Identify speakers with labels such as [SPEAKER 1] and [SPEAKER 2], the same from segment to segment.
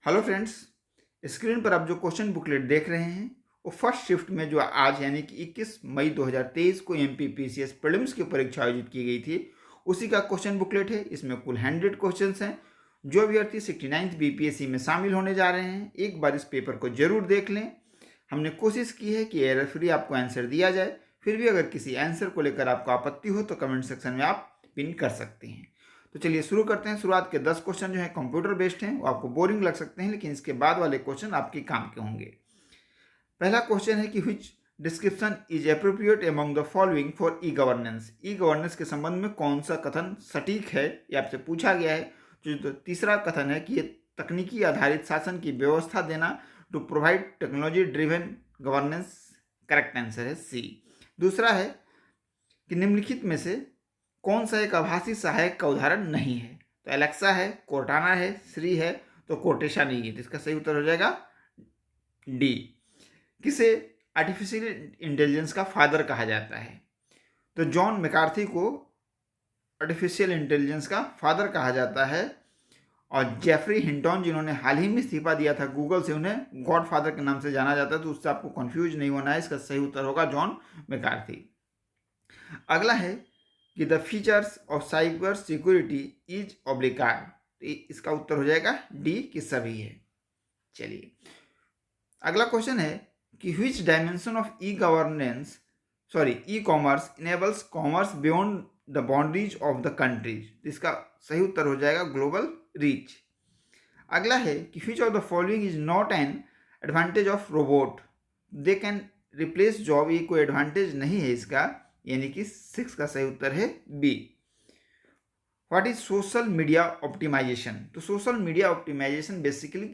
[SPEAKER 1] Hello friends, screen पर आप जो क्वेश्चन बुकलेट देख रहे हैं वो फर्स्ट शिफ्ट में जो आज यानी कि 21 मई 2023 को एमपीपीसीएस प्रीलिम्स की परीक्षा आयोजित की गई थी उसी का क्वेश्चन बुकलेट है। इसमें कुल 100 क्वेश्चंस हैं। जो अभ्यर्थी 69th बीपीएससी में शामिल होने जा रहे हैं एक बार इस पेपर को जरूर देख लें। हमने कोशिश की है कि एरर फ्री आपको आंसर दिया जाए। फिर भी अगर किसी आंसर को लेकर आपको आपत्ति हो तो कमेंट सेक्शन में आप पिन कर सकते हैं। तो चलिए शुरू करते हैं। शुरुआत के 10 क्वेश्चन जो है कंप्यूटर बेस्ड हैं, वो आपको बोरिंग लग सकते हैं, लेकिन इसके बाद वाले क्वेश्चन आपके काम के होंगे। पहला क्वेश्चन है कि which description is appropriate among the following for e governance. E governance के संबंध में कौन सा कथन सटीक है, ये आपसे पूछा गया है। जो तीसरा कथन है कि ये तकनीकी आधारित शासन की व्यवस्था देना, to provide technology driven governance. Correct answer है सी। दूसरा है कि निम्नलिखित में से कौन सा एक आभासी सहायक का उदाहरण नहीं है। तो एलेक्सा है, कोर्टाना है, श्री है, तो कोर्टेशा नहीं है। तो इसका सही उत्तर हो जाएगा डी। किसे आर्टिफिशियल इंटेलिजेंस का फादर कहा जाता है। तो जॉन मैकार्थी को आर्टिफिशियल इंटेलिजेंस का फादर कहा जाता है। और जेफरी हिंटन जिन्होंने हाल ही में इस्तीफा दिया था गूगल से, उन्हें गॉड फादर के नाम से जाना जाता है। तो उससे आपको कंफ्यूज नहीं होना है। इसका सही उत्तर होगा जॉन मैकार्थी। अगला है कि the features of cyber security is ऑब्लिगार। तो इसका उत्तर हो जाएगा डी कि सभी है। चलिए अगला क्वेश्चन है कि which dimension of e commerce enables commerce beyond the boundaries of the countries. इसका सही उत्तर हो जाएगा ग्लोबल रीच। अगला है कि which of the following is not an advantage of robot, they can replace job. ये कोई एडवांटेज नहीं है इसका, यानी कि 6 का सही उत्तर है B. What is social media optimisation. तो social media optimisation basically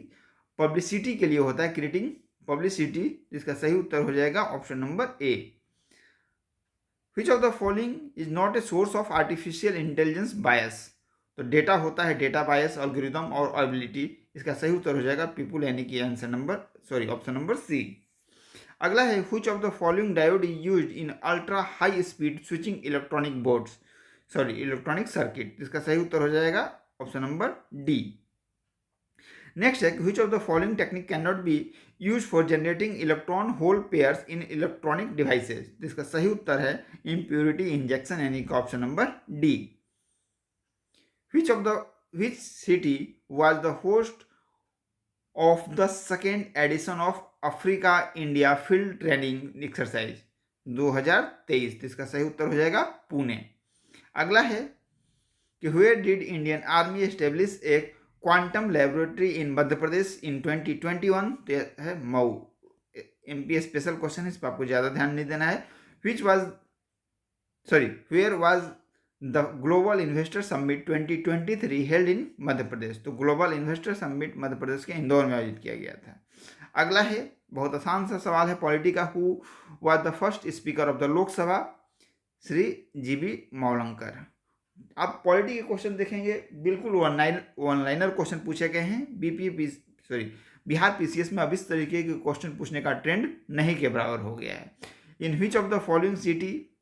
[SPEAKER 1] publicity के लिए होता है, क्रिएटिंग पब्लिसिटी। इसका सही उत्तर हो जाएगा option number A. Which of the following is not a source of artificial intelligence bias. तो डेटा होता है डेटा बायस, एल्गोरिथम और एबिलिटी। इसका सही उत्तर हो जाएगा पीपुल, यानी कि ऑप्शन नंबर सी। अगला है which of the following diode is used in ultra high speed switching electronic circuit. इसका सही उत्तर हो जाएगा ऑप्शन नंबर डी। नेक्स्ट है which of the following technique can not be use for generating electron hole pairs in electronic devices. इसका सही उत्तर है इम्प्योरिटी इंजेक्शन, यानी कि option number D. which city was the host of the second edition of Africa India field training exercise 2023। इसका सही उत्तर हो जाएगा पुणे। अगला है कि where did Indian army establish a quantum laboratory in Madhya Pradesh in 2021। तो है मऊ। एमपी स्पेशल क्वेश्चन है, इस पर आपको ज़्यादा ध्यान नहीं देना है। Where was the global investor summit 2023 held in Madhya Pradesh. तो global investor summit Madhya Pradesh के इंदौर में आयोजित किया गया था। अगला है बहुत आसान सा सवाल है पॉलिटी का। Who was the first speaker of the Lok Sabha. Shri G B Mavalankar. आप पॉलिटी के क्वेश्चन देखेंगे बिल्कुल वन लाइनर क्वेश्चन पूछे गए हैं। बिहार पीसीएस में अब इस तरीके के क्वेश्चन पूछने का ट्रेंड नहीं के बराबर हो गया है। In which of the following city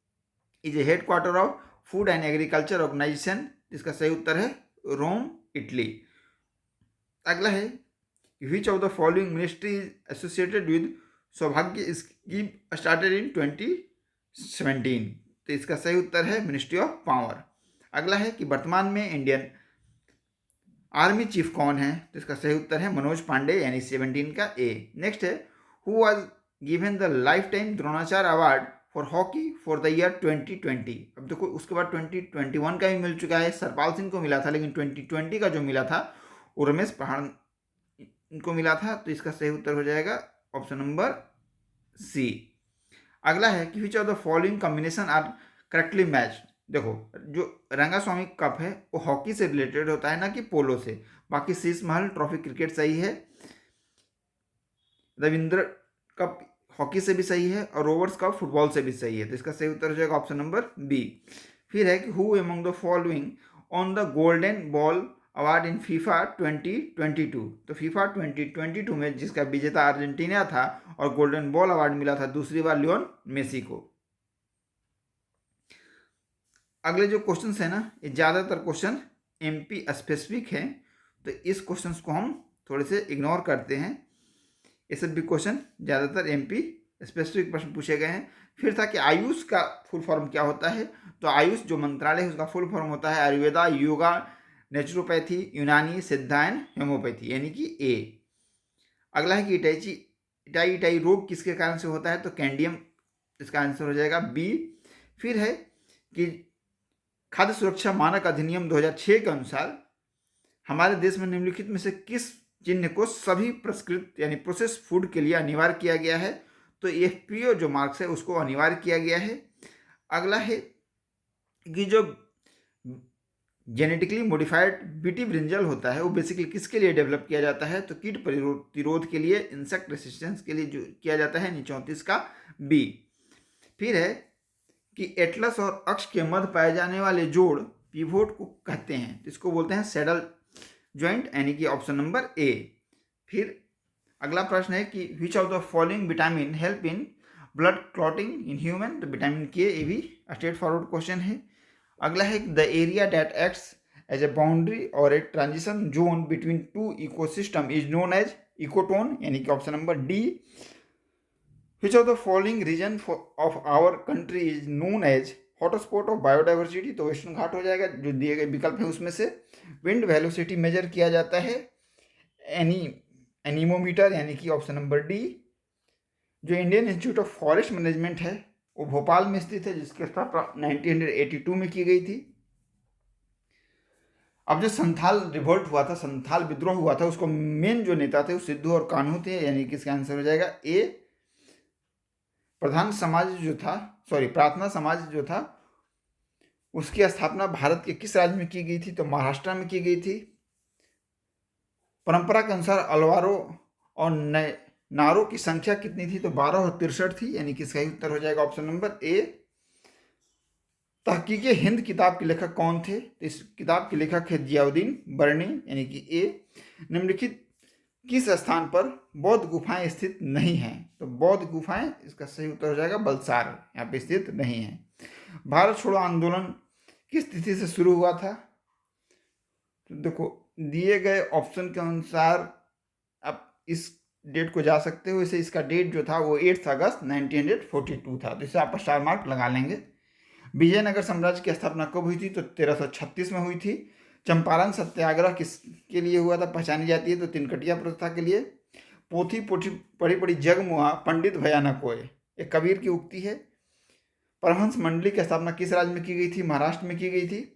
[SPEAKER 1] is a headquarter of food and agriculture organisation. इसका सही उत्तर है रोम, इटली। अगला है which of the following ministry is associated with Saubhagya scheme started in 2017। तो इसका सही उत्तर है मिनिस्ट्री ऑफ पावर। अगला है कि वर्तमान में इंडियन आर्मी चीफ कौन है। तो इसका सही उत्तर है मनोज पांडे, यानी 17 का ए। नेक्स्ट है who was given the life time Dronacharya award for hockey for the year 2020। अब देखो उसके बाद 2021 का भी मिल चुका है, सरपाल सिंह को मिला था, लेकिन 2020 का जो मिला था वो रमेश पहाड़ को मिला था। तो इसका सही उत्तर हो जाएगा ऑप्शन नंबर सी। अगला है कि which of the following combination are correctly match. देखो जो रंगास्वामी कप है वो हॉकी से रिलेटेड होता है, ना कि पोलो से। बाकी शीश महल ट्रॉफी क्रिकेट सही है, रविंद्र कप हॉकी से भी सही है, और रोवर्स कप फुटबॉल से भी सही है। तो इसका सही उत्तर हो जाएगा ऑप्शन नंबर बी। फिर है कि who among the following on the golden ball award in FIFA 2022। तो फीफा 2022 में जिसका विजेता अर्जेंटीना था और गोल्डन बॉल अवार्ड मिला था दूसरी बार लियोन मेसी को। अगले जो क्वेश्चन है ना, ये ज़्यादातर क्वेश्चन एमपी स्पेसिफिक हैं। तो इस क्वेश्चन को हम थोड़े से इग्नोर करते हैं। ये सब भी क्वेश्चन ज़्यादातर एमपी स्पेसिफिक प्रश्न पूछे गए हैं। फिर था कि आयुष का फुल फॉर्म क्या होता है, तो आयुष जो मंत्रालय है उसका फुल फॉर्म होता है आयुर्वेदा, योगा, नेचुरोपैथी, यूनानी, सिद्धा एंड होम्योपैथी, यानी कि ए। अगला है कि इटाई रोग किसके कारण से होता है, तो कैंडियम, इसका आंसर हो जाएगा बी। फिर है कि खाद्य सुरक्षा मानक अधिनियम 2006 के अनुसार हमारे देश में निम्नलिखित में से किस चिन्ह को सभी प्रस्कृत यानी प्रोसेस फूड के लिए अनिवार्य किया गया है, तो एफपीओ जो मार्क्स है उसको अनिवार्य किया गया है। अगला है कि जो जेनेटिकली मॉडिफाइड बीटी ब्रिंजल होता है वो बेसिकली किसके लिए डेवलप किया जाता है, तो कीट प्रतिरोध के लिए, इंसेक्ट रेसिस्टेंस के लिए जो किया जाता है, 34 का बी। फिर है कि एटलस और अक्ष के मध्य पाए जाने वाले जोड़ पिवोट को कहते हैं, इसको बोलते हैं सैडल ज्वाइंट, यानी कि ऑप्शन नंबर ए। फिर अगला प्रश्न है कि which of the following vitamin help in blood clotting in human, तो विटामिन के, ये भी स्ट्रेट फॉरवर्ड क्वेश्चन है। अगला है the area that acts as a boundary और a transition zone between two ecosystem is known as ecotone, यानी कि option number D. Which of the following region of our country is known as hotspot of biodiversity, तो western Ghat हो जाएगा, जो दिए गए विकल्प है उसमें से। विंड वेलोसिटी मेजर किया जाता है एनीमोमीटर, यानी कि ऑप्शन नंबर डी। जो Indian institute of forest management है वो भोपाल में स्थित है, जिसकी स्थापना 1982 में की गई थी। अब जो संथाल रिवोल्ट हुआ था, संथाल विद्रोह हुआ था, उसको मेन जो नेता थे वो सिद्धू और कान्हू थे, यानी कि इसका आंसर हो जाएगा ए। प्रार्थना समाज जो था उसकी स्थापना भारत के किस राज्य में की गई थी, तो महाराष्ट्र में की गई थी। परंपरा के अनुसार अलवारों और नारों की संख्या कितनी थी, तो 12 और 63 थी, यानी कि सही उत्तर हो जाएगा ऑप्शन नंबर ए। तहकीके हिंद किताब के लेखक कौन थे, तो इस किताब के लेखक है जियाउद्दीन बर्नी, यानी कि ए। निम्नलिखित किस स्थान पर बौद्ध गुफाएं स्थित नहीं हैं, तो बौद्ध गुफाएं, इसका सही उत्तर हो जाएगा बलसार, यहाँ पे स्थित नहीं है। भारत छोड़ो आंदोलन किस तिथि से शुरू हुआ था, तो देखो दिए गए ऑप्शन के अनुसार आप इस डेट को जा सकते हो। इसे इसका डेट जो था वो 8 अगस्त 1942 था, तो इसे आप स्टार मार्क लगा लेंगे। विजयनगर साम्राज्य की स्थापना कब हुई थी, तो 1336 में हुई थी। चंपारण सत्याग्रह किसके लिए हुआ था, पहचानी जाती है, तो तिनकटिया प्रथा के लिए। पोथी पोथी पढ़ी पढ़ी जग मुआ पंडित भया न कोय, एक कबीर की उक्ति है। परमहंस मंडली की स्थापना किस राज्य में की गई थी, महाराष्ट्र में की गई थी।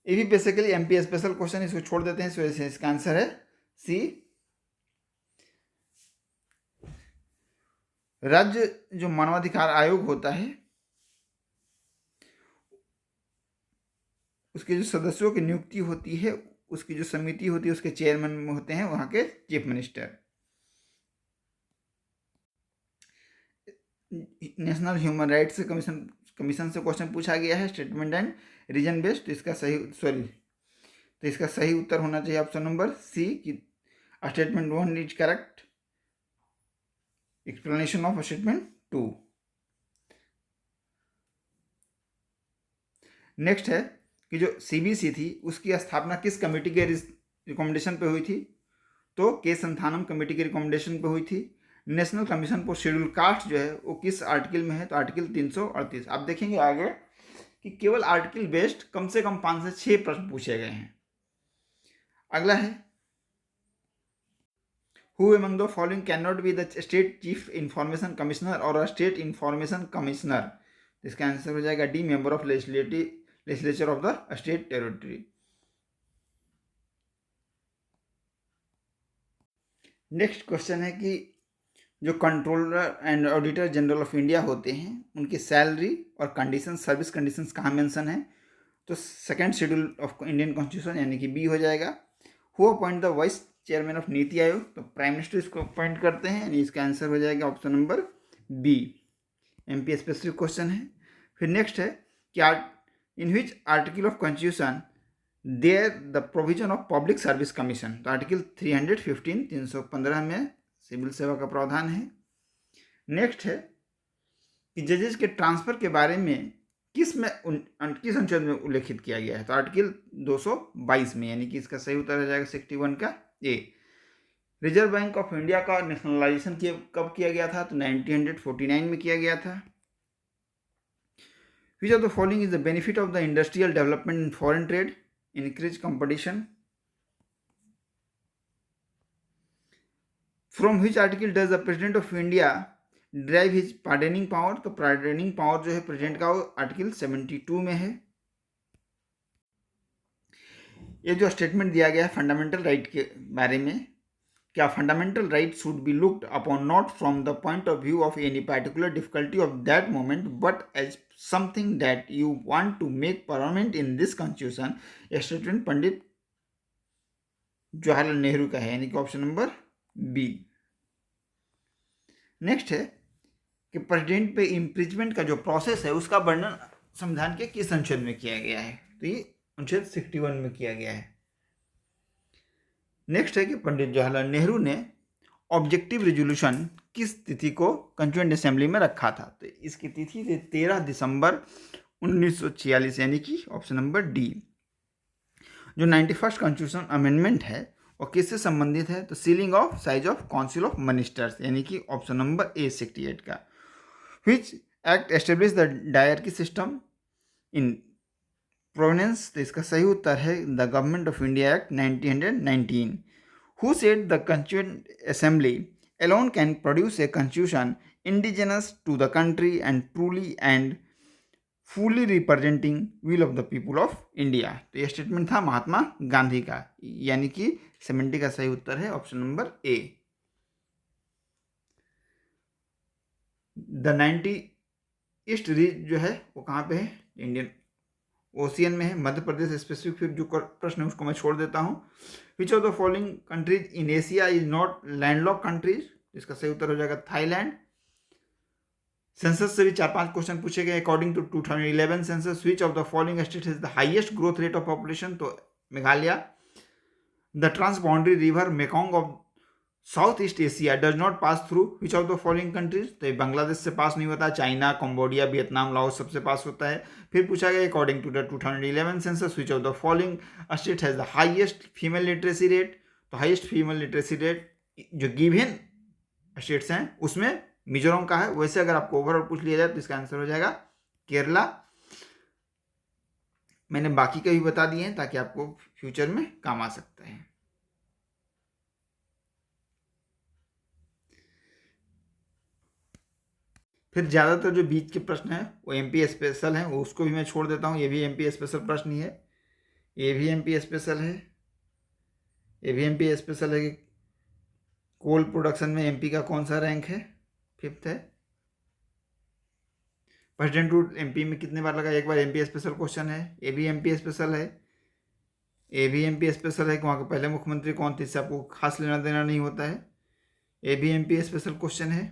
[SPEAKER 1] ये भी बेसिकली एमपी स्पेशल क्वेश्चन, इसको छोड़ देते हैं, इस इसका आंसर है सी। राज्य जो मानवाधिकार आयोग होता है उसके जो सदस्यों की नियुक्ति होती है, उसकी जो समिति होती है उसके चेयरमैन होते हैं वहां के chief minister. National human rights commission से क्वेश्चन पूछा गया है, स्टेटमेंट एंड रीजन बेस्ड, तो इसका सही उत्तर होना चाहिए ऑप्शन नंबर सी कि statement 1 is correct, explanation of statement 2। Next है कि जो सीबीसी थी उसकी स्थापना किस कमेटी के रिकमेंडेशन पे हुई थी, तो के संथानम कमेटी के रिकमेंडेशन पे हुई थी। National commission for schedule caste जो है वो किस आर्टिकल में है, तो आर्टिकल 338। आप देखेंगे आगे कि केवल आर्टिकल बेस्ड कम से कम 5 से 6 प्रश्न पूछे गए हैं। अगला है who among the following can not be the state chief information commissioner और स्टेट इंफॉर्मेशन कमिश्नर, इसका आंसर हो जाएगा D, member of legislature of the state territory. Next question है कि जो controller and auditor general of India होते हैं उनकी सैलरी और कंडीशन, सर्विस कंडीशंस कहाँ मेंशन है, तो second schedule of Indian constitution, यानी कि बी हो जाएगा। Who appoint the vice chairman of NITI Aayog, तो प्राइम मिनिस्टर इसको अपॉइंट करते हैं, यानी इसका आंसर हो जाएगा option number B. MP specific question है। फिर नेक्स्ट है कि in which article of constitution there the provision of public service commission, तो आर्टिकल 315 315 में सिविल सेवा का प्रावधान है। नेक्स्ट है कि जजेस के ट्रांसफर के बारे में किस अनुच्छेद में उल्लेखित किया गया है? तो आर्टिकल 222 में, यानी कि इसका सही उत्तर हो जाएगा 61 का ए। रिजर्व बैंक ऑफ इंडिया का नेशनलाइजेशन कब किया गया था? तो 1949 में किया गया था। Which of the following is the benefit of the industrial development in foreign trade? Increased competition. From which article does the President of India derive his pardoning power? तो pardoning power जो है प्रेसिडेंट का वो article 72 में है। ये जो statement दिया गया है फंडामेंटल राइट के बारे में, क्या fundamental right should be looked upon not from the point of view of any particular difficulty of that moment but as something that you want to make permanent in this constitution. यह statement Pandit Jawaharlal Nehru का है, यानी कि option number B. Next है कि president पे impeachment का जो प्रोसेस है उसका वर्णन संविधान के किस अनुच्छेद में किया गया है? तो ये अनुच्छेद 61 में किया गया है। नेक्स्ट है कि पंडित जवाहरलाल नेहरू ने ऑब्जेक्टिव रेजोल्यूशन किस तिथि को कॉन्स्टिट्यूएंट असेंबली में रखा था? तो इसकी तिथि थी 13 दिसंबर 1946, यानी कि ऑप्शन नंबर डी। जो 91st कॉन्स्टिट्यूशन अमेंडमेंट है वो किससे संबंधित है? तो ceiling of size of council of ministers, यानी कि ऑप्शन नंबर ए 68 का। Which act establish the dyarchy system in provenance? तो इसका सही उत्तर है the government of India act 1919। Who said the constituent assembly alone can produce a constitution indigenous to the country and truly and fully representing will of the people of India? तो यह statement था महात्मा गांधी का, यानी कि 70 का सही उत्तर है option number A. The 90 east ridge जो है वो कहाँ पे है? इंडियन ओशियन में है, मध्य प्रदेश स्पेसिफिक। फिर जो प्रश्न है उसको मैं छोड़ देता हूँ। Which of the following countries in Asia is not landlocked countries? इसका सही उत्तर हो जाएगा थाईलैंड। सेंसस से भी 4-5 क्वेश्चन पूछे गए। According to 2011 census which of the following state is the highest growth rate of population? तो Meghalaya. The transboundary river Mekong of South East Asia does not pass through which of the following countries? तो बांग्लादेश से पास नहीं होता, China, Cambodia, Vietnam, Laos सबसे पास होता है। फिर पूछा गया according to the 2011 census which of the following state has the highest female literacy rate? तो हाईएस्ट फीमेल लिटरेसी रेट जो गिवन स्टेट्स हैं उसमें मिजोरम का है। वैसे अगर आपको ओवरऑल पूछ लिया जाए तो इसका आंसर हो जाएगा केरला। मैंने बाकी के भी बता दिए हैं ताकि आपको फ्यूचर में काम आ सकता है। फिर ज़्यादातर जो बीच के प्रश्न हैं वो एमपी स्पेशल हैं, वो उसको भी मैं छोड़ देता हूँ। ये भी एमपी स्पेशल प्रश्न ही है, ये भी एमपी स्पेशल है, ये भी एमपी स्पेशल है कि कोल प्रोडक्शन में एमपी का कौन सा रैंक है? 5th है। प्रेसिडेंट रूल एमपी में कितने बार लगा? एक बार एमपी स्पेशल क्वेश्चन है। ये भी एमपी स्पेशल है, ये भी एमपी स्पेशल है कि वहाँ के पहले मुख्यमंत्री कौन थे, इससे आपको खास लेना देना नहीं होता है। ये भी एमपी स्पेशल क्वेश्चन है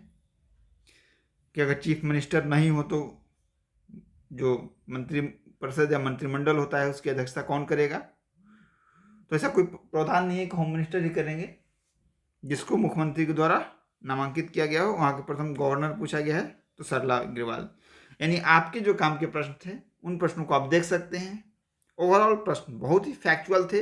[SPEAKER 1] कि अगर चीफ मिनिस्टर नहीं हो तो जो मंत्री परिषद या मंत्रिमंडल होता है उसकी अध्यक्षता कौन करेगा? तो ऐसा कोई प्रावधान नहीं है कि होम मिनिस्टर ही करेंगे। जिसको मुख्यमंत्री के द्वारा नामांकित किया गया हो वहाँ के प्रथम गवर्नर पूछा गया है, तो सरला अग्रवाल। यानी आपके जो काम के प्रश्न थे उन प्रश्नों को आप देख सकते हैं। ओवरऑल प्रश्न बहुत ही फैक्चुअल थे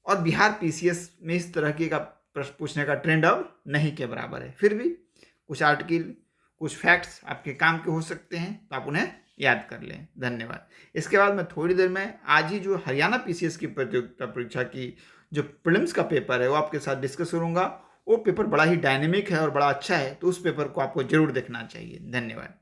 [SPEAKER 1] और बिहार पीसीएस में इस तरह के का प्रश्न पूछने का ट्रेंड अब नहीं के बराबर है। फिर भी कुछ आर्टिकल, कुछ फैक्ट्स आपके काम के हो सकते हैं तो आप उन्हें याद कर लें। धन्यवाद। इसके बाद मैं थोड़ी देर में आज ही जो हरियाणा पीसीएस की प्रतियोगिता परीक्षा की जो प्रीलिम्स का पेपर है वो आपके साथ डिस्कस करूंगा। वो पेपर बड़ा ही डायनेमिक है और बड़ा अच्छा है, तो उस पेपर को आपको जरूर देखना चाहिए। धन्यवाद।